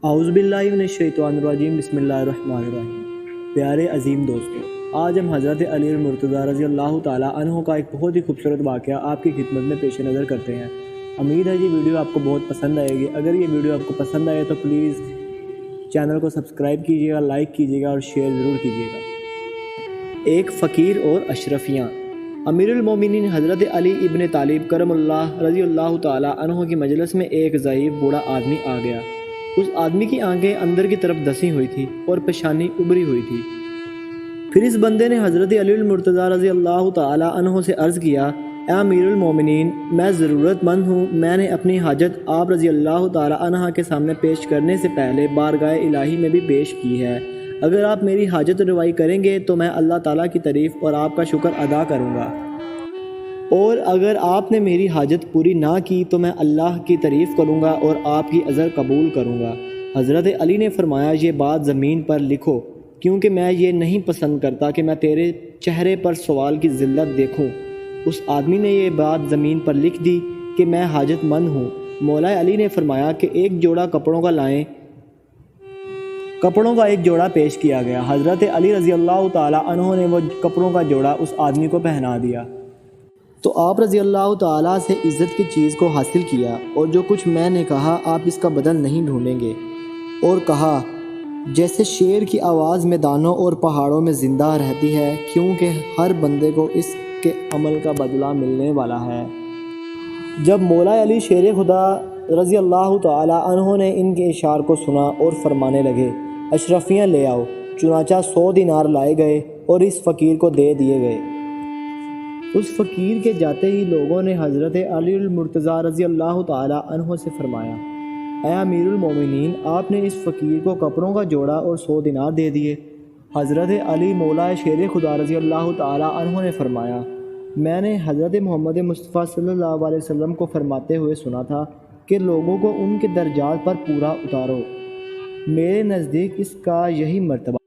اعوذ باللہ من الشیطان الرجیم بسم اللہ الرحمن الرحیم۔ پیارے عظیم دوستو، آج ہم حضرت علی المرتضیٰ رضی اللہ تعالیٰ عنہ کا ایک بہت ہی خوبصورت واقعہ آپ کی خدمت میں پیش نظر کرتے ہیں۔ امید ہے یہ ویڈیو آپ کو بہت پسند آئے گی۔ اگر یہ ویڈیو آپ کو پسند آئے تو پلیز چینل کو سبسکرائب کیجیے گا، لائک کیجیے گا اور شیئر ضرور کیجیے گا۔ ایک فقیر اور اشرفیاں۔ امیر المومنین حضرت علی ابن طالب کرم اللہ رضی اللہ تعالیٰ عنہ کی مجلس میں ایک ضعیف بوڑھا آدمی آ گیا۔ اس آدمی کی آنکھیں اندر کی طرف دسی ہوئی تھی اور پیشانی ابری ہوئی تھی۔ پھر اس بندے نے حضرت علی المرتضیٰ رضی اللہ تعالیٰ عنہ سے عرض کیا، اے امیر المومنین، میں ضرورت مند ہوں۔ میں نے اپنی حاجت آپ رضی اللہ تعالیٰ عنہ کے سامنے پیش کرنے سے پہلے بارگاہ الہی میں بھی پیش کی ہے۔ اگر آپ میری حاجت روائی کریں گے تو میں اللہ تعالیٰ کی تعریف اور آپ کا شکر ادا کروں گا، اور اگر آپ نے میری حاجت پوری نہ کی تو میں اللہ کی تعریف کروں گا اور آپ کی عذر قبول کروں گا۔ حضرت علی نے فرمایا، یہ بات زمین پر لکھو، کیونکہ میں یہ نہیں پسند کرتا کہ میں تیرے چہرے پر سوال کی ذلت دیکھوں۔ اس آدمی نے یہ بات زمین پر لکھ دی کہ میں حاجت مند ہوں۔ مولا علی نے فرمایا کہ ایک جوڑا کپڑوں کا لائیں۔ کپڑوں کا ایک جوڑا پیش کیا گیا۔ حضرت علی رضی اللہ تعالیٰ عنہ نے وہ کپڑوں کا جوڑا اس آدمی کو پہنا دیا تو آپ رضی اللہ تعالیٰ سے عزت کی چیز کو حاصل کیا، اور جو کچھ میں نے کہا آپ اس کا بدل نہیں ڈھونڈیں گے۔ اور کہا، جیسے شیر کی آواز میدانوں اور پہاڑوں میں زندہ رہتی ہے، کیونکہ ہر بندے کو اس کے عمل کا بدلہ ملنے والا ہے۔ جب مولا علی شیر خدا رضی اللہ تعالیٰ عنہ نے ان کے اشعار کو سنا اور فرمانے لگے، اشرفیاں لے آؤ۔ چنانچہ 100 دینار لائے گئے اور اس فقیر کو دے دیے گئے۔ اس فقیر کے جاتے ہی لوگوں نے حضرت علی المرتضیٰ رضی اللہ تعالیٰ عنہ سے فرمایا، اے امیر المومنین، آپ نے اس فقیر کو کپڑوں کا جوڑا اور 100 دینار دے دیے۔ حضرت علی مولا شیر خدا رضی اللہ تعالیٰ عنہ نے فرمایا، میں نے حضرت محمد مصطفیٰ صلی اللہ علیہ وسلم کو فرماتے ہوئے سنا تھا کہ لوگوں کو ان کے درجات پر پورا اتارو۔ میرے نزدیک اس کا یہی مرتبہ